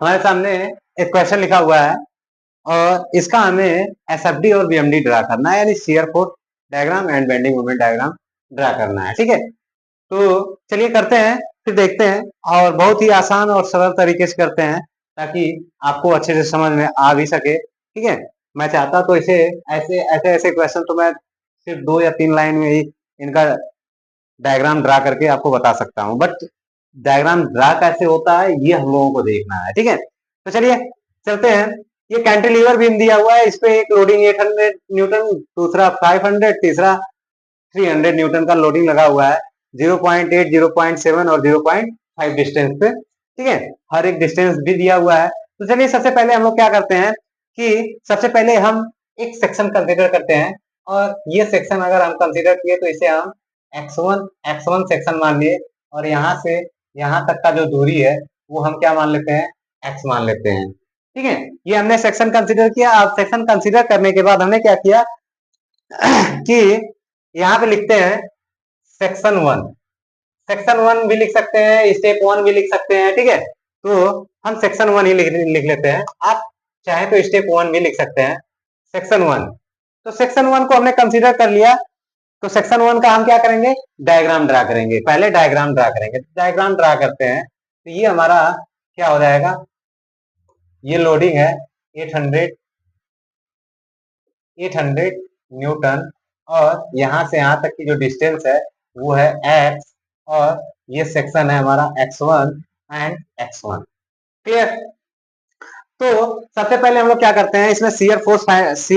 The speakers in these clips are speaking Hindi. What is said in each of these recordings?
हमारे सामने एक क्वेश्चन लिखा हुआ है और इसका हमें एसएफडी और बीएमडी ड्रा करना है, यानी shear force diagram and bending moment diagram draw करना है। ठीक है, तो चलिए करते हैं, फिर देखते हैं। और बहुत ही आसान और सरल तरीके से करते हैं ताकि आपको अच्छे से समझ में आ भी सके। ठीक है, मैं चाहता तो इसे ऐसे ऐसे ऐसे क्वेश्चन तो मैं सिर्फ 2 या 3 लाइन में ही इनका डायग्राम ड्रा करके आपको बता सकता हूँ, बट डायग्राम ड्रा कैसे होता है ये हम लोगों को देखना है। ठीक है, तो चलिए चलते हैं। ये कैंटिलीवर बीम दिया हुआ है, इस पे एक लोडिंग 800 न्यूटन, दूसरा 500, तीसरा 300 न्यूटन का लोडिंग लगा हुआ है 0.8, 0.7 और 0.5 डिस्टेंस पे। ठीक है, हर एक डिस्टेंस भी दिया हुआ है। तो चलिए सबसे पहले हम लोग क्या करते हैं कि सबसे पहले हम एक सेक्शन कंसीडर करते हैं, और ये सेक्शन अगर हम कंसीडर किए तो इसे हम x1 सेक्शन मान लिए, और यहाँ से यहाँ तक का जो दूरी है वो हम क्या मान लेते हैं, x मान लेते हैं। ठीक है, ये हमने सेक्शन कंसीडर किया। अब सेक्शन कंसीडर करने के बाद हमने क्या किया कि यहाँ पे लिखते हैं सेक्शन 1। सेक्शन 1 भी लिख सकते हैं, स्टेप 1 भी लिख सकते हैं। ठीक है, तो हम सेक्शन 1 ही लिख लेते हैं। आप चाहे तो स्टेप 1 भी लिख सकते हैं। सेक्शन 1, तो सेक्शन 1 को हमने कंसीडर कर लिया, तो सेक्शन 1 का हम क्या करेंगे, डायग्राम ड्रा करेंगे। पहले डायग्राम ड्रा करेंगे, डायग्राम ड्रा करते हैं। तो ये हमारा क्या हो जाएगा, ये लोडिंग है 800 न्यूटन, और यहां से यहां तक की जो डिस्टेंस है वो है x, और ये सेक्शन है हमारा x1 एंड x1। क्लियर? तो सबसे पहले हम लोग क्या करते हैं, इसमें शियर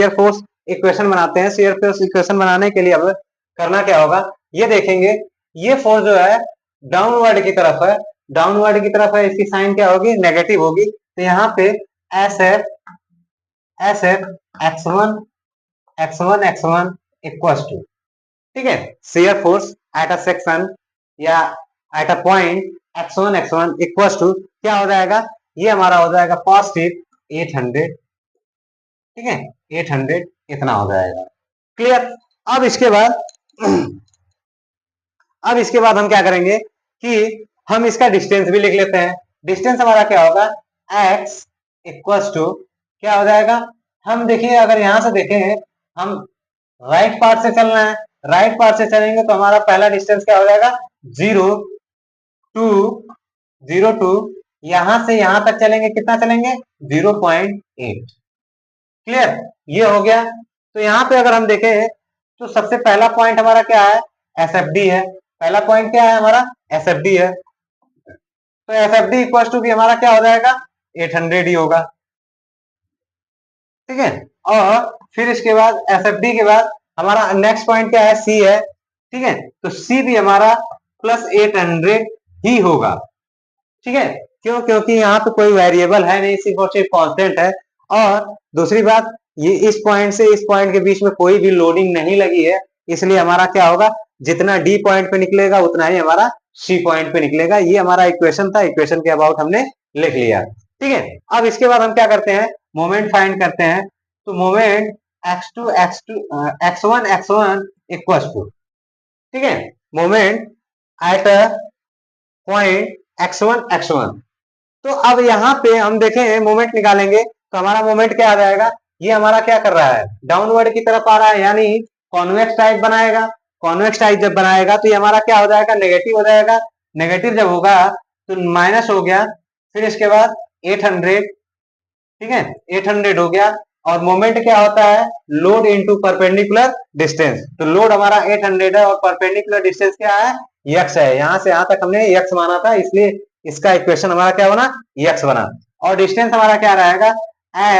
फोर्स इक्वेशन बनाते हैं। शियर फोर्स इक्वेशन बनाने के लिए अब करना क्या होगा, ये देखेंगे। ये फोर्स जो है डाउनवर्ड की तरफ है, डाउनवर्ड की तरफ है, इसकी साइन क्या होगी, नेगेटिव होगी। तो यहाँ पे S F x1 equals to, ठीक है, shear force at a section या at a point x1 equals to क्या हो जाएगा, ये हमारा हो जाएगा पॉजिटिव 800। ठीक है, 800 इतना हो जाएगा। क्लियर? अब इसके बाद हम क्या करेंगे कि हम इसका डिस्टेंस भी लिख लेते हैं। डिस्टेंस हमारा क्या होगा, x इक्वल्स टू क्या हो जाएगा, हम देखिए अगर यहां से देखें, हम राइट पार्ट से चलना है, राइट पार्ट से चलेंगे तो हमारा पहला डिस्टेंस क्या हो जाएगा, 0 टू यहां से यहां तक चलेंगे, कितना चलेंगे, 0.8। क्लियर? ये हो गया। तो यहाँ पे अगर हम देखें तो सबसे पहला पॉइंट हमारा क्या है, एसएफडी है। पहला पॉइंट क्या है हमारा, एसएफडी है। तो एसएफडी इक्वल टू भी हमारा क्या हो जाएगा, 800 ही होगा। ठीक है, और फिर इसके बाद एसएफडी के बाद हमारा नेक्स्ट पॉइंट क्या है, सी है। ठीक है, तो सी भी हमारा प्लस 800 ही होगा। ठीक है, क्यों, क्योंकि यहाँ पे कोई वेरिएबल है नहीं, सिर्फ और सिर्फ कांस्टेंट है। और दूसरी बात, ये इस पॉइंट से इस पॉइंट के बीच में कोई भी लोडिंग नहीं लगी है, इसलिए हमारा क्या होगा, जितना डी पॉइंट पे निकलेगा उतना ही हमारा सी पॉइंट पे निकलेगा। ये हमारा इक्वेशन था, इक्वेशन के अबाउट हमने लिख लिया। ठीक है, अब इसके बाद हम क्या करते हैं, मोमेंट फाइंड करते हैं। तो मोमेंट x1 इक्वल टू, ठीक है, moment at a point x1। तो अब यहाँ पे हम देखें मोमेंट निकालेंगे तो हमारा मोमेंट क्या आ जाएगा, ये हमारा क्या कर रहा है, डाउनवर्ड की तरफ आ रहा है, यानी कॉन्वेक्स टाइप बनाएगा। कॉन्वेक्स टाइप जब बनाएगा तो ये हमारा क्या हो जाएगा, नेगेटिव हो जाएगा। नेगेटिव जब होगा तो माइनस हो गया, फिर इसके बाद 800, ठीक है, 800 हो गया। और मोमेंट क्या होता है, लोड इनटू परपेंडिकुलर डिस्टेंस। तो लोड हमारा 800 है और परपेंडिकुलर डिस्टेंस क्या है, x है। यहां से यहां तक हमने x माना था, इसलिए इसका इक्वेशन हमारा क्या बना, x बना। और डिस्टेंस हमारा क्या रहेगा,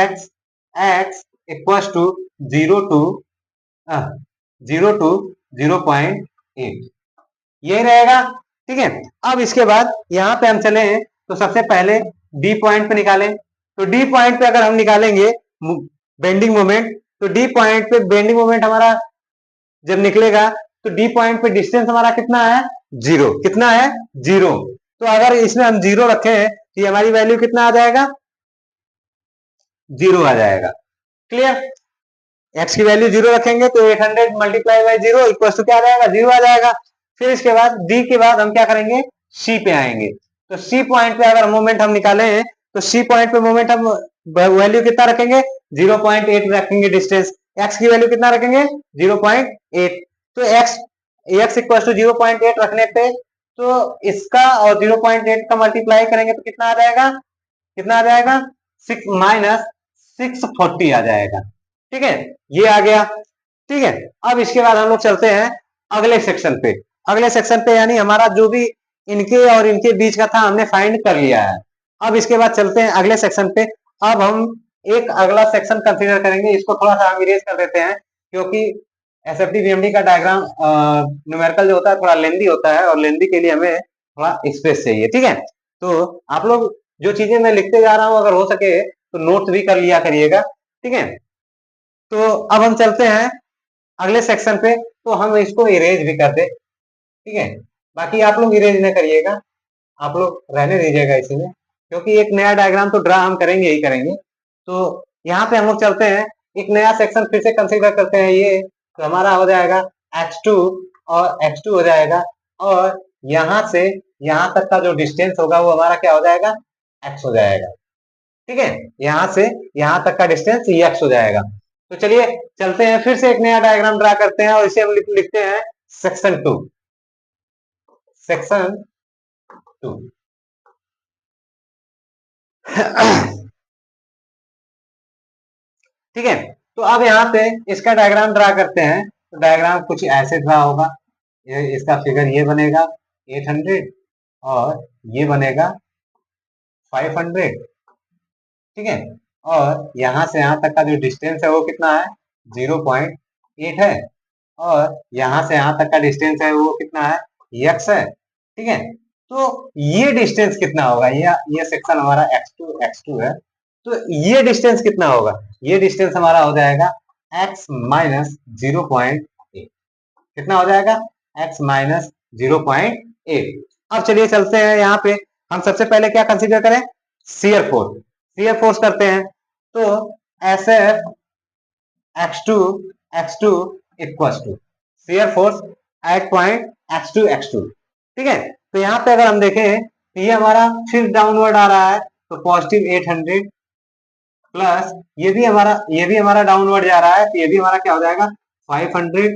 x इक्वल्स टू 0 टू 0.8, यही रहेगा। ठीक है, अब इसके बाद यहाँ पे हम चले तो सबसे पहले डी पॉइंट पे निकालें। तो डी पॉइंट पे अगर हम निकालेंगे बेंडिंग मोमेंट, तो डी पॉइंट पे बेंडिंग मोमेंट हमारा जब निकलेगा तो डी पॉइंट पे डिस्टेंस हमारा कितना है, 0। कितना है, 0। तो अगर इसमें हम 0 रखें तो ये हमारी वैल्यू कितना आ जाएगा, 0 आ जाएगा। क्लियर? x की वैल्यू 0 रखेंगे तो 800 मल्टीप्लाई बाई 0 इक्वल टू क्या आ जाएगा, 0 आ जाएगा। फिर इसके बाद d के बाद हम क्या करेंगे, c पे आएंगे। तो c पॉइंट पे अगर मोमेंट हम निकालें तो सी पॉइंट पे मोमेंट हम वैल्यू कितना रखेंगे, 0.8 रखेंगे डिस्टेंस। एक्स की वैल्यू कितना रखेंगे, 0.8। तो एक्स इक्वल टू 0.8 रखने पे तो इसका और 0.8 का मल्टीप्लाई करेंगे तो कितना आ जाएगा, कितना आ जाएगा, 6 - 640 आ जाएगा। ठीक है, ये आ गया। ठीक है, अब इसके बाद हम लोग चलते हैं अगले सेक्शन पे। अगले सेक्शन पे यानी हमारा जो भी इनके और इनके बीच का था हमने फाइंड कर लिया है। अब इसके बाद चलते हैं अगले सेक्शन पे। अब हम एक अगला सेक्शन कंसीडर करेंगे, इसको थोड़ा सा हम इरेज कर देते हैं क्योंकि एसएफडी वीएमडी का डायग्राम न्यूमेरिकल जो होता है थोड़ा लेंदी होता है और लेंदी के लिए हमें थोड़ा स्पेस चाहिए। ठीक है, तो आप लोग जो चीजें मैं लिखते जा रहा हूं अगर हो सके तो नोट भी कर लिया करिएगा। ठीक है, तो अब हम चलते हैं अगले सेक्शन पे, तो हम इसको इरेज भी कर दे। ठीक है, बाकी आप लोग इरेज न करिएगा, आप लोग रहने दीजिएगा इसी में, क्योंकि एक नया डायग्राम तो ड्रा हम करेंगे ही करेंगे। तो यहाँ पे हम लोग चलते हैं, एक नया सेक्शन फिर से कंसीडर करते हैं। ये तो हमारा हो जाएगा x2 और x2 हो जाएगा, और यहाँ से यहाँ तक का जो डिस्टेंस होगा वो हमारा क्या हो जाएगा, x हो जाएगा। ठीक है, यहाँ से यहाँ तक का डिस्टेंस x हो जाएगा। तो चलिए चलते हैं फिर से एक नया डायग्राम ड्रा करते हैं और इसे हम लिखते हैं सेक्शन 2। सेक्शन 2 ठीक है, तो अब यहाँ पे इसका डायग्राम ड्रा करते हैं। तो डायग्राम कुछ ऐसे ड्रा होगा, इसका फिगर ये बनेगा 800 और ये बनेगा 500। ठीक है, और यहाँ से यहाँ तक का जो डिस्टेंस है वो कितना है, 0.8 है, और यहाँ से यहाँ तक का डिस्टेंस है वो कितना है, x है। ठीक है, तो ये डिस्टेंस कितना होगा, ये सेक्शन हमारा x2 है, तो ये डिस्टेंस कितना होगा, ये डिस्टेंस हमारा हो जाएगा x - 0.8। कितना हो जाएगा, x - 0.8। अब चलिए चलते हैं यहाँ पे, हम सबसे पहले क्या कंसीडर करें, शियर फोर्स। शियर फोर्स करते हैं, तो SF x2 equal to shear force at point x2। ठीक है, तो यहाँ पे अगर हम देखें तो ये हमारा फिर डाउनवर्ड आ रहा है, तो पॉजिटिव 800 प्लस ये भी हमारा डाउनवर्ड जा रहा है, तो ये भी हमारा क्या हो जाएगा, 500।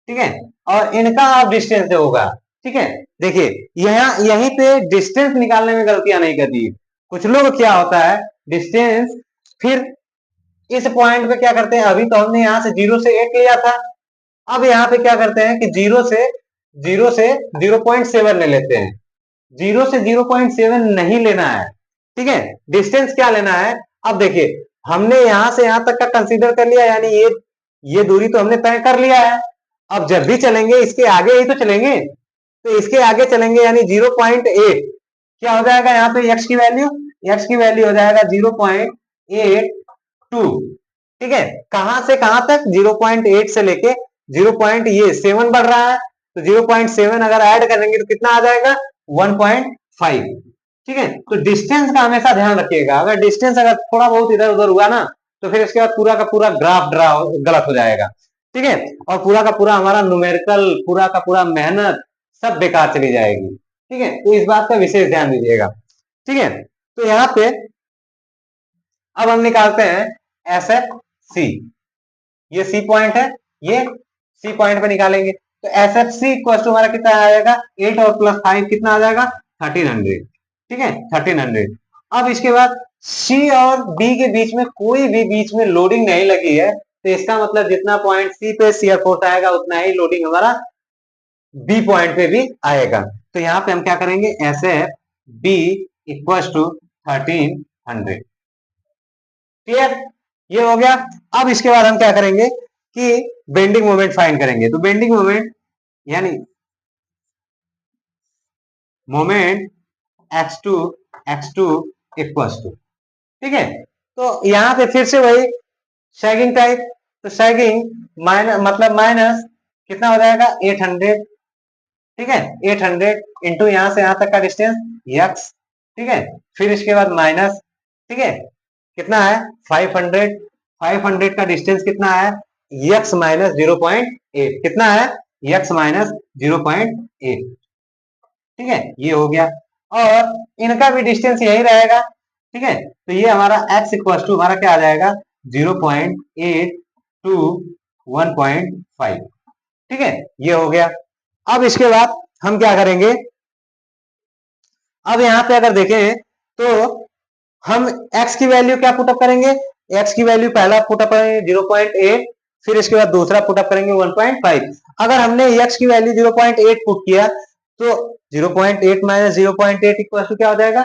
ठीक है, और इनका आप डिस्टेंस जो होगा, ठीक है, देखिए यहाँ यहीं पे डिस्टेंस निकालने में गलतियां नहीं करती। कुछ लोग क्या होता है, डिस्टेंस फिर इस पॉइंट पे क्या करते हैं, अभी तो हमने यहाँ से 0 से 8 लिया था, अब यहाँ पे क्या करते हैं कि 0 से 0.7 ले लेते हैं। 0 से 0.7 नहीं लेना है। ठीक है, डिस्टेंस क्या लेना है, अब देखिए हमने यहां से यहां तक का कंसीडर कर लिया, यानी ये दूरी तो हमने तय कर लिया है। अब जब भी चलेंगे इसके आगे ही तो चलेंगे, तो इसके आगे चलेंगे यानी 0.8 क्या हो जाएगा, यहाँ पे x की वैल्यू हो जाएगा 0.82। ठीक है, कहां से कहां तक, 0.8 से लेके 0.7 बढ़ रहा है, तो 0.7 अगर ऐड करेंगे तो कितना आ जाएगा, 1.5। ठीक है, तो डिस्टेंस का हमेशा ध्यान रखिएगा, अगर डिस्टेंस अगर थोड़ा बहुत इधर उधर हुआ ना तो फिर इसके बाद पूरा का पूरा ग्राफ ड्रा गलत हो जाएगा। ठीक है, और पूरा का पूरा हमारा न्यूमेरिकल, पूरा का पूरा मेहनत सब बेकार चली जाएगी। ठीक है, तो इस बात का विशेष ध्यान दीजिएगा। ठीक है, तो यहाँ पे अब हम निकालते हैं SFC, ये सी पॉइंट है, ये सी पॉइंट पे निकालेंगे, तो SFC इक्वल टू हमारा कितना आएगा, 8 और प्लस 5 कितना आ जाएगा, 1300। ठीक है, 1300। अब इसके बाद C और B के बीच में कोई भी बीच में लोडिंग नहीं लगी है, तो इसका मतलब जितना पॉइंट C पे शियर फोर्स आएगा उतना ही लोडिंग हमारा B पॉइंट पे भी आएगा। तो यहाँ पे हम क्या करेंगे, SFB इक्वल टू 1300। क्लियर, ये हो गया। अब इसके बाद हम क्या करेंगे कि बेंडिंग मोमेंट फाइंड करेंगे। तो बेंडिंग मोमेंट यानी मोमेंट x2 इक्वल टू, ठीक है, तो यहां पे फिर से वही सैगिंग टाइप, तो सैगिंग माइनस कितना हो जाएगा, 800। ठीक है, 800 इंटू यहां से यहां तक का डिस्टेंस x। ठीक है, फिर इसके बाद माइनस, ठीक है, कितना है 500। 500 का डिस्टेंस कितना है, x - 0.8, कितना है, x - 0.8। ठीक है, ये हो गया, और इनका भी डिस्टेंस यही रहेगा, ठीक है, तो ये हमारा x इक्वल टू हमारा क्या आ जाएगा 0.8 टू 1.5। ठीक है, ये हो गया। अब इसके बाद हम क्या करेंगे, अब यहां पे अगर देखें तो हम x की वैल्यू क्या पुटअप करेंगे, x की वैल्यू पहला पुटअप करेंगे 0.8, फिर इसके बाद दूसरा पुटअप करेंगे 1.5। अगर हमने x की वैल्यू 0.8 पुट किया तो 0.8 माइनस 0.8 इक्वल टू क्या हो जाएगा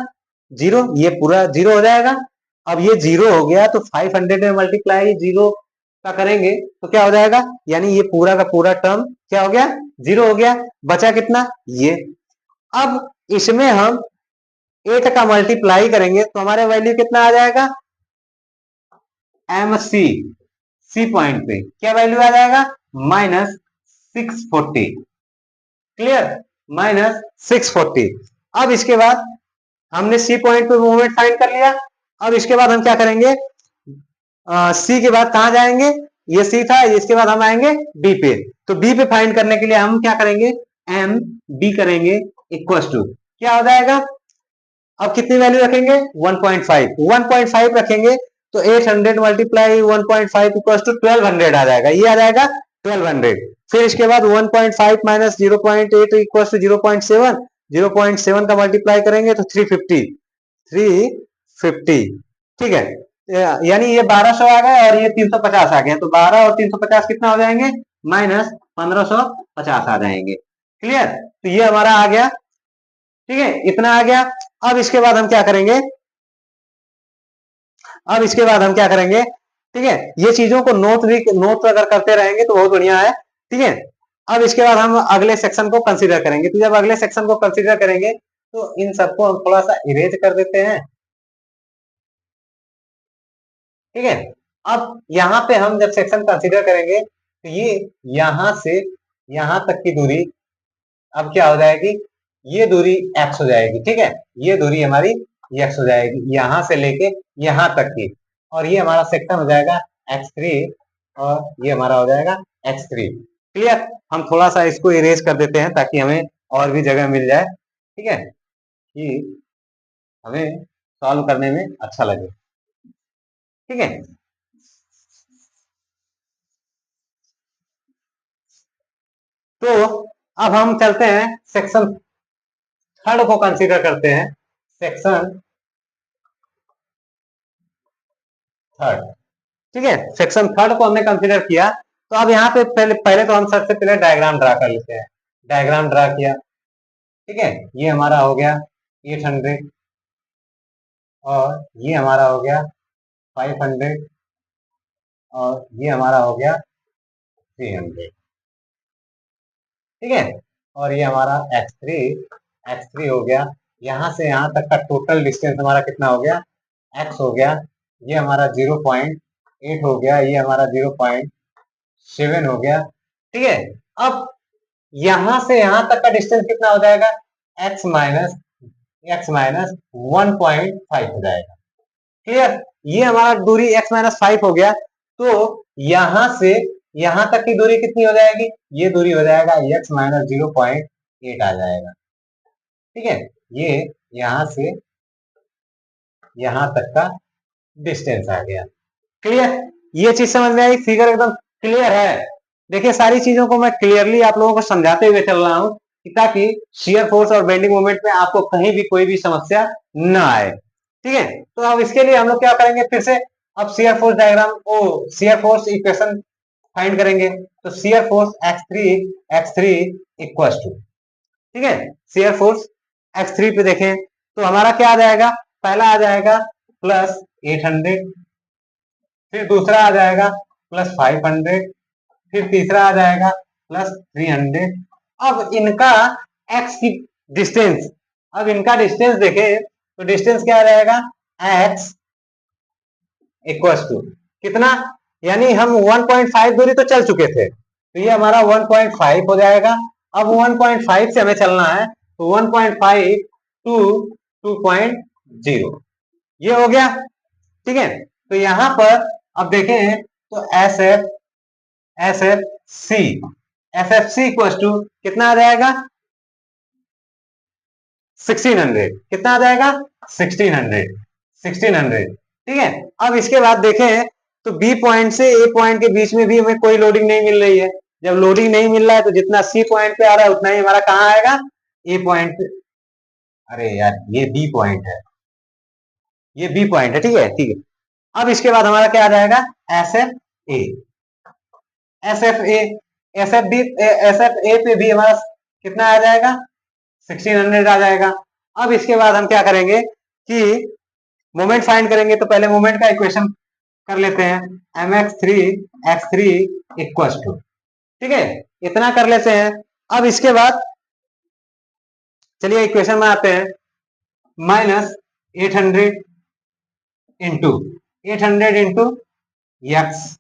0, ये पूरा 0 हो जाएगा। अब ये 0 हो गया तो 500 में मल्टीप्लाई 0 का करेंगे तो क्या हो जाएगा, यानी ये पूरा का पूरा टर्म क्या हो गया 0 हो गया। बचा कितना ये। अब इसमें हम 8 का मल्टीप्लाई करेंगे तो हमारे वैल्यू कितना आ जाएगा MC, सी पॉइंट पे क्या वैल्यू आ जाएगा -640। क्लियर, -640। अब इसके बाद हमने सी पॉइंट पे मूवमेंट फाइंड कर लिया। अब इसके बाद हम क्या करेंगे, सी के बाद कहां जाएंगे, ये सी था, इसके बाद हम आएंगे बी पे। तो बी पे फाइंड करने के लिए हम क्या करेंगे एम बी करेंगे इक्वल टू क्या हो जाएगा, अब कितनी वैल्यू रखेंगे 1.5 रखेंगे तो 800 मल्टीप्लाई 1.5 इक्वल टू 1200 आ जाएगा, ये आ जाएगा 1200। फिर इसके बाद 1.5 माइनस 0.8 इक्वल टू 0.7, 0.7 का मल्टीप्लाई करेंगे तो 350। ठीक है, यानी ये 1200 आ गया और ये 350 आ गया, तो 12 और 350 कितना हो जाएंगे -1550 आ जाएंगे। क्लियर, तो ये हमारा आ गया। ठीक है, इतना आ गया। अब इसके बाद हम क्या करेंगे, अब इसके बाद हम क्या करेंगे, ठीक है, ये चीजों को नोट अगर करते रहेंगे तो बहुत बढ़िया है। ठीक है, अब इसके बाद हम अगले सेक्शन को कंसीडर करेंगे। तो जब अगले सेक्शन को कंसीडर करेंगे तो इन सबको हम थोड़ा सा इरेज कर देते हैं। ठीक है, अब यहाँ पे हम जब सेक्शन कंसीडर करेंगे तो ये यहां से यहां तक की दूरी अब क्या हो जाएगी, ये दूरी x हो जाएगी। ठीक है, ये दूरी हमारी x हो जाएगी यहां से लेके यहां तक की, और ये हमारा सेक्शन हो जाएगा x3 और ये हमारा हो जाएगा x3। क्लियर, हम थोड़ा सा इसको इरेज कर देते हैं ताकि हमें और भी जगह मिल जाए। ठीक है, कि हमें सॉल्व करने में अच्छा लगे। ठीक है, तो अब हम चलते हैं सेक्शन थर्ड को कंसीडर करते हैं। सेक्शन थर्ड, ठीक है, सेक्शन थर्ड को हमने कंसीडर किया। तो अब यहाँ पे पहले पहले तो हम सबसे पहले डायग्राम ड्रा कर लेते हैं। डायग्राम ड्रा किया, ठीक है, ये हमारा हो गया 800 और ये हमारा हो गया 500 और ये हमारा हो गया 300। ठीक है, और ये हमारा x3 हो गया। यहां से यहां तक का टोटल डिस्टेंस हमारा कितना हो गया x हो गया। ये हमारा 0.8 हो गया, ये हमारा 0.7 हो गया। ठीक है, अब यहां से यहां तक का डिस्टेंस कितना हो जाएगा x माइनस 1.5 हो जाएगा। क्लियर, ये हमारा दूरी x-5 हो गया। तो यहां से यहां तक की दूरी कितनी हो जाएगी, ये दूरी हो जाएगा x-0.8 आ जाएगा। ठीक है, ये यहां से यहां तक का डिस्टेंस आ गया। क्लियर, ये चीज समझ में आई, फिगर एकदम क्लियर है। देखिए, सारी चीजों को मैं क्लियरली आप लोगों को समझाते हुए चल रहा हूं ताकि शियर फोर्स और बेंडिंग मोमेंट में आपको कहीं भी कोई भी समस्या न आए। ठीक है, तो अब इसके लिए हम लोग क्या करेंगे, फिर से अब shear force diagram shear force equation find करेंगे। तो shear force x3 equal to, ठीक है, शियर फोर्स x3 पे देखें तो हमारा क्या आ जाएगा, पहला आ जाएगा +800, फिर दूसरा आ जाएगा +500, फिर तीसरा आ जाएगा +300। अब इनका x की डिस्टेंस, अब इनका डिस्टेंस देखें तो डिस्टेंस क्या आ जाएगा x इक्वल टू कितना, यानी हम 1.5 दूरी तो चल चुके थे तो ये हमारा 1.5 हो जाएगा। अब 1.5 से हमें चलना है तो 1.5 टू 2.0, ये हो गया। ठीक है, तो यहां पर अब देखें तो F F C equal to कितना आ जाएगा 1600, कितना आ जाएगा 1600। 1600, ठीक है। अब इसके बाद देखें तो बी पॉइंट से ए पॉइंट के बीच में भी हमें कोई लोडिंग नहीं मिल रही है। जब लोडिंग नहीं मिल रहा है तो जितना सी पॉइंट पे आ रहा है उतना ही हमारा कहाँ आएगा, ए पॉइंट पे। अरे यार ये बी पॉइंट है, ये बी पॉइंट है, ठीक है ठीक है। अब इसके बाद हमारा क्या आ जाएगा, S F A, S F A, S F B, S F A पे भी हमारा कितना आ जाएगा, 1600 आ जाएगा। अब इसके बाद हम क्या करेंगे कि मोमेंट फाइंड करेंगे, तो पहले मोमेंट का इक्वेशन कर लेते हैं, M X three X three equal to, ठीक है, इतना कर लेते हैं। अब इसके बाद चलिए इक्वेशन बनाते हैं, minus 800 into 800 into x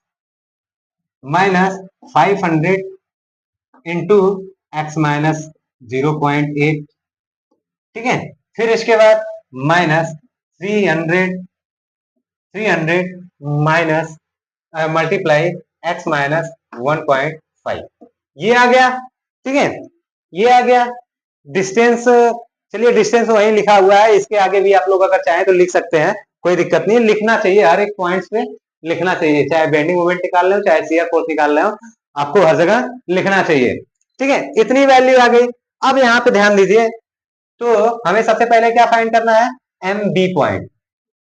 minus 500 into x minus 0.8, ठीक है। फिर इसके बाद minus 300 minus multiply x minus 1.5, ये आ गया, ठीक है, ये आ गया। डिस्टेंस, चलिए डिस्टेंस वही लिखा हुआ है, इसके आगे भी आप लोग अगर चाहें तो लिख सकते हैं, कोई दिक्कत नहीं, लिखना चाहिए हर एक पॉइंट्स पे लिखना चाहिए, चाहे बेंडिंग मोमेंट निकाल ले चाहे शियर फोर्स निकाल ले, आपको हर जगह लिखना चाहिए, ठीक है। इतनी वैल्यू आ गई। अब यहाँ पे ध्यान दीजिए, तो हमें सबसे पहले क्या फाइंड करना है, एम बी पॉइंट,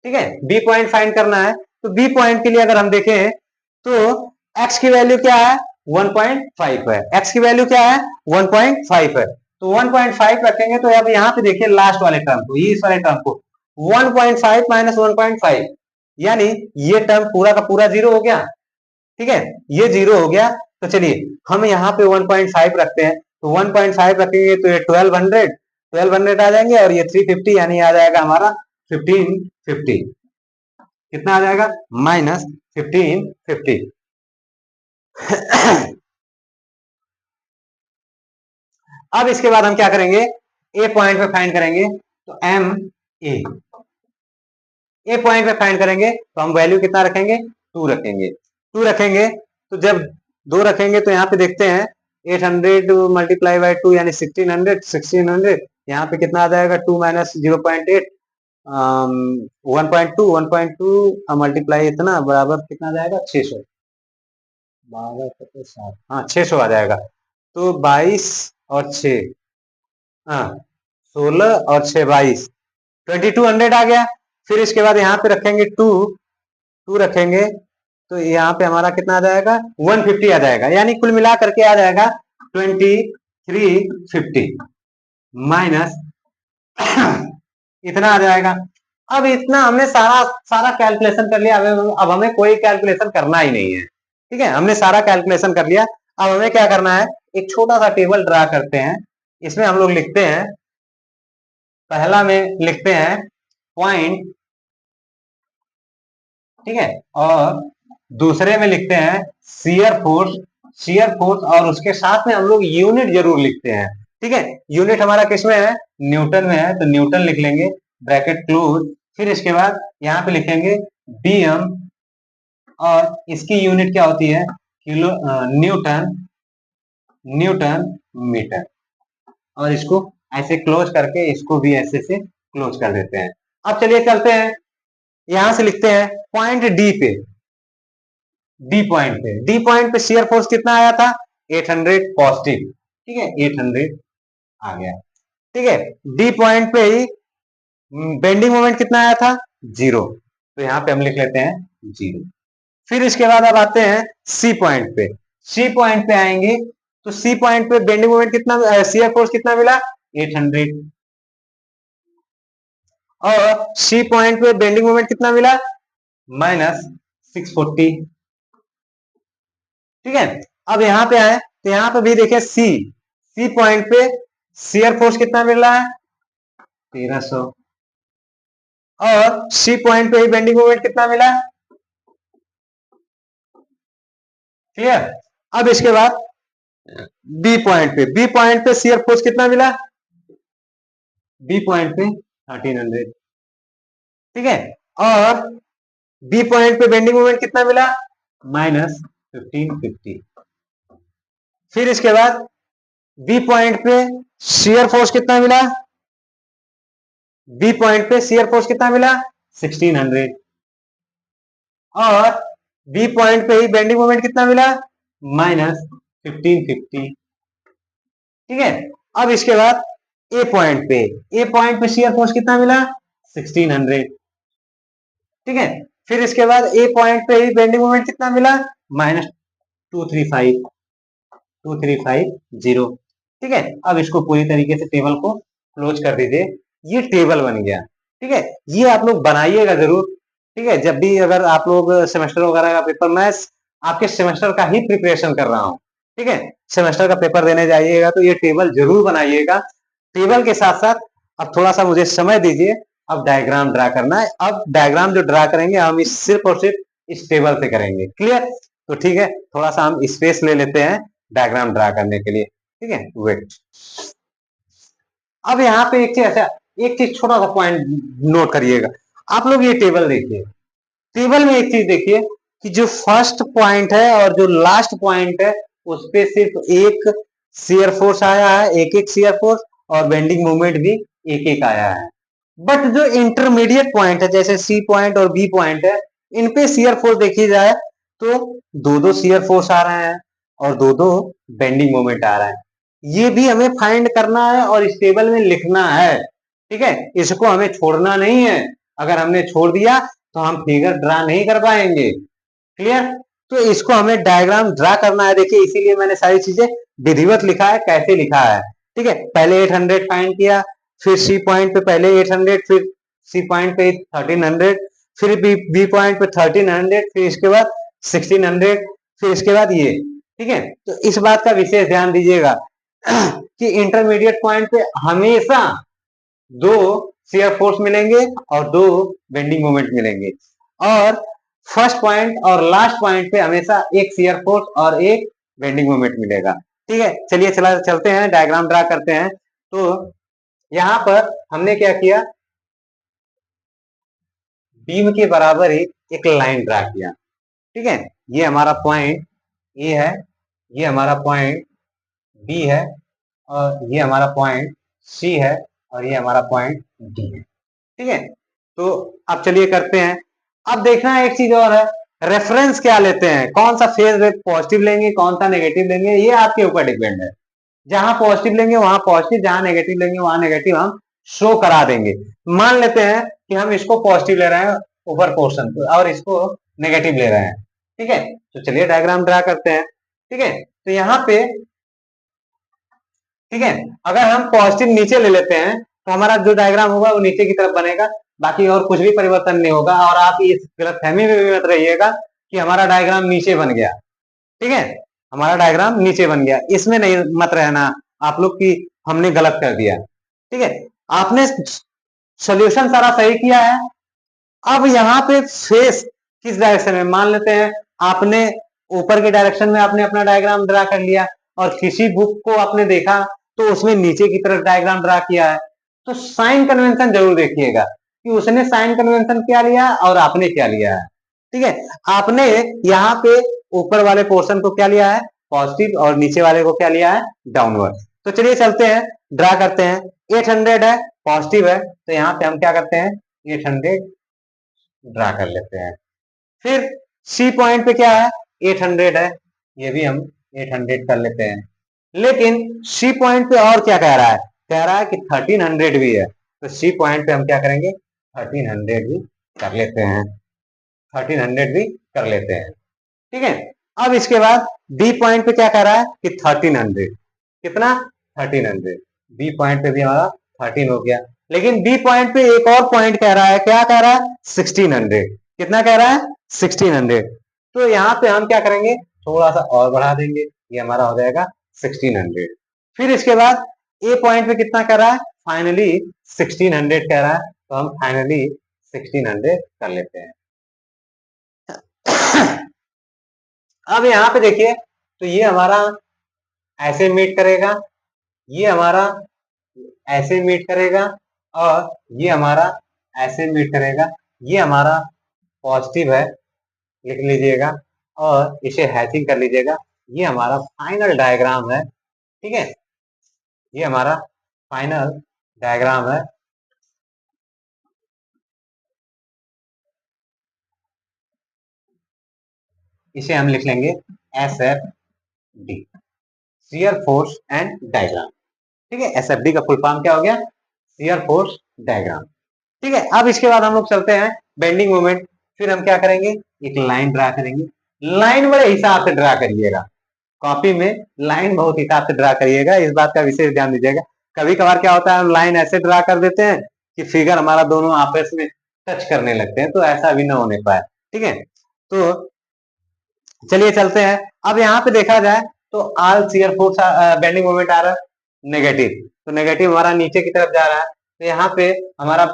ठीक है, बी पॉइंट फाइंड करना है। तो बी पॉइंट के लिए अगर हम देखें तो एक्स की वैल्यू क्या है, 1.5 है, एक्स की वैल्यू क्या है 1.5 है, तो 1.5 रखेंगे। तो अब यहाँ पे देखिए लास्ट वाले टर्म को, ये इस वाले टर्म को 1.5 माइनस 1.5, यानी ये टर्म पूरा का पूरा जीरो हो गया, ठीक है, ये जीरो हो गया। तो चलिए हम यहाँ पे 1.5 रखते हैं, तो 1.5 रखेंगे तो ये 1200 आ जाएंगे, और ये 350 यानी आ जाएगा हमारा 1550, कितना आ जाएगा, माइनस 1550। अब इसके बाद हम क्या करेंगे, ए पॉइंट पे फाइंड करेंगे, तो एम ए, ए पॉइंट पे फाइंड करेंगे तो हम वैल्यू कितना रखेंगे, 2 रखेंगे, 2 रखेंगे। तो जब 2 रखेंगे तो यहाँ पे देखते हैं 800 मल्टीप्लाई बाई 2 यानी 1600, यहाँ पे कितना आ जाएगा, 2 माइनस 0.8, 1.2 मल्टीप्लाई इतना बराबर कितना आ जाएगा, 600, 12 हाँ 600 आ जाएगा। तो 22 और 6, हाँ 16 और 6 22, 2200 आ गया। फिर इसके बाद यहाँ पे रखेंगे 2 रखेंगे, तो यहाँ पे हमारा कितना आ जाएगा, 150 आ जाएगा, यानी कुल मिला करके आ जाएगा 2350 माइनस इतना आ जाएगा। अब इतना हमने सारा सारा कैलकुलेशन कर लिया, अब हमें कोई कैलकुलेशन करना ही नहीं है, ठीक है, हमने सारा कैलकुलेशन कर लिया। अब हमें क्या करना है, एक छोटा सा टेबल ड्रा करते हैं, इसमें हम लोग लिखते हैं, पहला में लिखते हैं पॉइंट, ठीक है, और दूसरे में लिखते हैं शियर फोर्स, शियर फोर्स, और उसके साथ में हम लोग यूनिट जरूर लिखते हैं, ठीक है। यूनिट हमारा किस में है, न्यूटन में है, तो न्यूटन लिख लेंगे, ब्रैकेट क्लोज। फिर इसके बाद यहाँ पे लिखेंगे बीएम, और इसकी यूनिट क्या होती है, किलो, न्यूटन, न्यूटन मीटर, और इसको ऐसे क्लोज करके इसको भी ऐसे से क्लोज कर देते हैं। अब चलिए चलते हैं, यहां से लिखते हैं पॉइंट डी पे, डी पॉइंट पे शियर फोर्स कितना आया था, 800 पॉजिटिव, ठीक है, 800 आ गया, ठीक है। डी पॉइंट पे ही बेंडिंग मोमेंट कितना आया था, 0, तो यहाँ पे हम लिख लेते हैं 0। फिर इसके बाद अब आते हैं सी पॉइंट पे, सी पॉइंट पे आएंगे, तो सी पॉइंट पे बेंडिंग मोमेंट कितना, शियर फोर्स कितना मिला, 800, और सी पॉइंट पे बेंडिंग मोमेंट कितना मिला, माइनस 640, ठीक है। अब यहाँ पे आए तो यहाँ पे भी देखिए सी पॉइंट पे शियर फोर्स कितना मिल रहा है, 1300, और सी पॉइंट पे ही बेंडिंग मोमेंट कितना मिला, क्लियर। अब इसके बाद बी पॉइंट पे शियर फोर्स कितना मिला, बी पॉइंट पे 1300, ठीक है, और बी पॉइंट पे बेंडिंग मोमेंट कितना मिला, माइनस 1550। फिर इसके बाद बी पॉइंट पे शियर फोर्स कितना मिला, बी पॉइंट पे शियर फोर्स कितना मिला, 1600 और बी पॉइंट पे ही बेंडिंग मोमेंट कितना मिला, -1550। ठीक है, अब इसके बाद ए पॉइंट पे शियर फोर्स कितना मिला, 1600। ठीक है, फिर इसके बाद ए पॉइंट पे ही बेंडिंग मोमेंट कितना मिला, -235 ठीक है। अब इसको पूरी तरीके से टेबल को क्लोज कर दीजिए, ये टेबल बन गया। ठीक है, ये आप लोग बनाइएगा जरूर। ठीक है, जब भी अगर आप लोग सेमेस्टर वगैरह का पेपर, मैं आपके सेमेस्टर का ही प्रिपरेशन कर रहा हूँ। ठीक है, सेमेस्टर का पेपर देने जाइएगा तो ये टेबल जरूर बनाइएगा। टेबल के साथ साथ अब थोड़ा सा मुझे समय दीजिए, अब डायग्राम ड्रा करना है। अब डायग्राम जो ड्रा करेंगे हम इस सिर्फ और सिर्फ इस टेबल से करेंगे। क्लियर? तो ठीक है, थोड़ा सा हम स्पेस ले लेते हैं डायग्राम ड्रा करने के लिए। ठीक है, वेट। अब यहाँ पे एक चीज छोटा सा पॉइंट नोट करिएगा। आप लोग ये टेबल देखिए, टेबल में एक चीज देखिए कि जो फर्स्ट पॉइंट है और जो लास्ट पॉइंट है उस पे सिर्फ एक शियर फोर्स आया है, एक एक शियर फोर्स, और बेंडिंग मोमेंट भी एक एक आया है। बट जो इंटरमीडिएट पॉइंट है जैसे सी पॉइंट और बी पॉइंट है, इन पे शियर फोर्स देखी जाए तो दो दो शियर फोर्स आ रहे हैं और दो दो बेंडिंग मोमेंट आ रहा है। ये भी हमें फाइंड करना है और इस टेबल में लिखना है। ठीक है, इसको हमें छोड़ना नहीं है। अगर हमने छोड़ दिया तो हम फिगर ड्रा नहीं कर पाएंगे। क्लियर? तो इसको हमें डायग्राम ड्रा करना है। देखिए, इसीलिए मैंने सारी चीजें विधिवत लिखा है, कैसे लिखा है। ठीक है, पहले 800 फाइंड किया, फिर सी पॉइंट पे पहले 800, फिर सी पॉइंट पे 1300, फिर बी पॉइंट पे 1300, फिर इसके बाद 1600, फिर इसके बाद ये। ठीक है, तो इस बात का विशेष ध्यान दीजिएगा कि इंटरमीडिएट पॉइंट पे हमेशा दो शियर फोर्स मिलेंगे और दो बेंडिंग मोमेंट मिलेंगे, और फर्स्ट पॉइंट और लास्ट पॉइंट पे हमेशा एक शियर फोर्स और एक बेंडिंग मोमेंट मिलेगा। ठीक है, चलिए चलते हैं, डायग्राम ड्रा करते हैं। तो यहां पर हमने क्या किया, बीम के बराबर ही एक लाइन ड्रा किया। ठीक है, ये हमारा पॉइंट ए है, ये हमारा पॉइंट बी है, और ये हमारा पॉइंट सी है, और ये हमारा पॉइंट डी है। ठीक है, तो अब चलिए करते हैं। अब देखना है एक चीज और है, रेफरेंस क्या लेते हैं, कौन सा फेज पॉजिटिव लेंगे, कौन सा नेगेटिव लेंगे, ये आपके ऊपर डिपेंड है। जहां पॉजिटिव लेंगे वहां पॉजिटिव, जहां नेगेटिव लेंगे वहां नेगेटिव हम शो करा देंगे। मान लेते हैं कि हम इसको पॉजिटिव ले रहे हैं ऊपर पोर्शन को और इसको नेगेटिव ले रहे हैं। ठीक है, तो चलिए डायग्राम ड्रा करते हैं। ठीक है, तो यहाँ पे, ठीक है, अगर हम पॉजिटिव नीचे ले लेते हैं तो हमारा जो डायग्राम होगा वो नीचे की तरफ बनेगा, बाकी और कुछ भी परिवर्तन नहीं होगा। और आप इस गलतफहमी में भी मत रहिएगा कि हमारा डायग्राम नीचे बन गया। ठीक है, हमारा डायग्राम नीचे बन गया, इसमें नहीं मत रहना आप लोग की हमने गलत कर दिया। ठीक है, आपने सोल्यूशन सारा सही किया है। अब यहाँ पे फेस किस डायरेक्शन में, मान लेते हैं आपने ऊपर के डायरेक्शन में आपने अपना डायग्राम ड्रा कर लिया, और किसी बुक को आपने देखा तो उसमें नीचे की तरफ डायग्राम ड्रा किया है। तो साइन कन्वेंशन जरूर देखिएगा कि उसने साइन कन्वेंशन क्या लिया और आपने क्या लिया है। ठीक है, आपने यहाँ पे ऊपर वाले पोर्शन को क्या लिया है, पॉजिटिव, और नीचे वाले को क्या लिया है, डाउनवर्ड। तो चलिए चलते हैं, ड्रा करते हैं। 800 है, पॉजिटिव है, तो यहाँ पे हम क्या करते हैं, 800 ड्रा कर लेते हैं। फिर सी पॉइंट पे क्या है, 800 है, ये भी हम 800 कर लेते हैं। लेकिन सी पॉइंट पे और क्या कह रहा है कि 1300 भी है, तो सी पॉइंट पे हम क्या करेंगे, 1300 भी कर लेते हैं, 1300 भी कर लेते हैं। ठीक है, अब इसके बाद बी पॉइंट पे क्या कह रहा है कि 1300, कितना, 1300। बी पॉइंट पे भी हमारा 13 हो गया, लेकिन बी पॉइंट पे एक और पॉइंट कह रहा है, क्या कह रहा है, 1600। कितना कह रहा है, 1600। तो यहाँ पे हम क्या करेंगे, थोड़ा सा और बढ़ा देंगे, ये हमारा हो जाएगा 1600। फिर इसके बाद ए पॉइंट पे कितना कह रहा है, फाइनली 1600 कह रहा है, तो हम फाइनली 1600 कर लेते हैं। अब यहाँ पे देखिए, तो ये हमारा ऐसे मीट करेगा, ये हमारा ऐसे मीट करेगा, और ये हमारा ऐसे मीट करेगा। ये हमारा पॉजिटिव है, लिख लीजिएगा, और इसे हैचिंग कर लीजिएगा। ये हमारा फाइनल डायग्राम है। ठीक है, ये हमारा फाइनल डायग्राम है। इसे हम लिख लेंगे SFD, shear force and diagram. ठीक है, SFD का फुल फॉर्म क्या हो गया? Shear force diagram. ठीक है, अब इसके बाद हम लोग चलते हैं बेंडिंग मोमेंट। फिर हम क्या करेंगे? एक लाइन ड्रा करेंगे। लाइन बड़े हिसाब से ड्रा करिएगा, कॉपी में लाइन बहुत हिसाब से ड्रा करिएगा, इस बात का विशेष ध्यान दीजिएगा। कभी कभार क्या होता है, हम लाइन ऐसे ड्रा कर देते हैं कि फिगर हमारा दोनों आपस में टच करने लगते हैं, तो ऐसा भी ना होने पाए। ठीक है, तो चलिए चलते हैं। अब यहाँ पे देखा जाए तो all shear force bending moment आ रहा है नेगेटिव, तो नेगेटिव हमारा नीचे की तरफ जा रहा है, तो यहाँ पे हमारा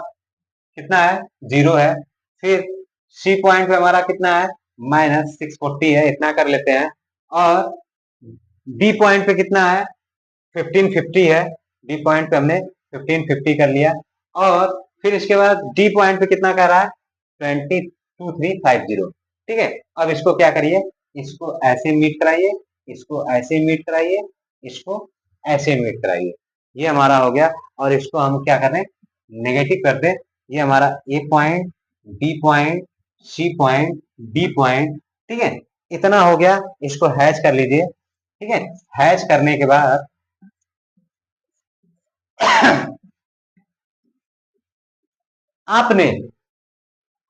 कितना है? 0 है। फिर सी पॉइंट पे हमारा कितना है? -640 है, इतना कर लेते हैं। और बी पॉइंट पे कितना है? 1550 है। बी पॉइंट पे हमने 1550 कर लिया। और फिर इसके बाद डी पॉइंट पे कितना कर रहा है? 22350। ठीक है, अब इसको क्या करिए? इसको ऐसे मीट कराइए, इसको ऐसे मीट कराइए, इसको ऐसे मीट कराइए। ये हमारा हो गया। और इसको हम क्या कर रहे हैं? नेगेटिव कर दें। ये हमारा A point, B point, C point, D point. ठीक है, इतना हो गया। इसको हैच कर लीजिए। ठीक है, हैच करने के बाद आपने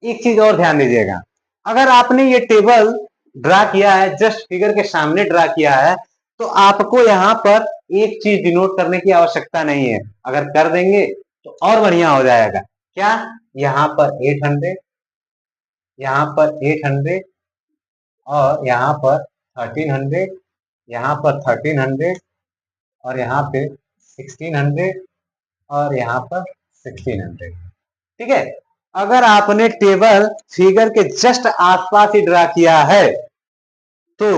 एक चीज और ध्यान दीजिएगा, अगर आपने ये टेबल ड्रा किया है, जस्ट फिगर के सामने ड्रा किया है, तो आपको यहाँ पर एक चीज डिनोट करने की आवश्यकता नहीं है। अगर कर देंगे तो और बढ़िया हो जाएगा। क्या? यहाँ पर 800, यहाँ पर 800, और यहाँ पर 1300, यहाँ पर 1300, और यहाँ पे 1600, और यहाँ पर 1600। ठीक है, अगर आपने टेबल फिगर के जस्ट आसपास ही ड्रा किया है तो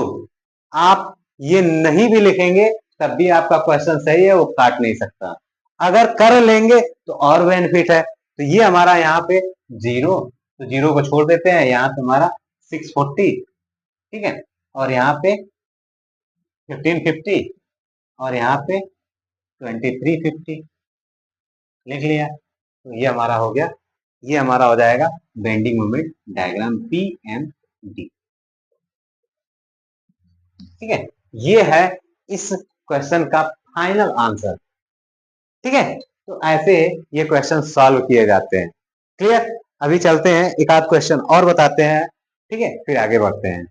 आप ये नहीं भी लिखेंगे तब भी आपका क्वेश्चन सही है, वो काट नहीं सकता। अगर कर लेंगे तो और बेनिफिट है। तो ये हमारा यहाँ पे 0, तो 0 को छोड़ देते हैं। यहाँ पे हमारा 640, ठीक है, और यहाँ पे 1550, और यहाँ पे 2350 लिख लिया। तो ये हमारा हो गया, ये हमारा हो जाएगा बेंडिंग मोमेंट डायग्राम PMD। ठीक है, ये है इस क्वेश्चन का फाइनल आंसर। ठीक है, तो ऐसे ये क्वेश्चन सॉल्व किए जाते हैं। क्लियर? अभी चलते हैं, एक आध क्वेश्चन और बताते हैं। ठीक है, फिर आगे बढ़ते हैं।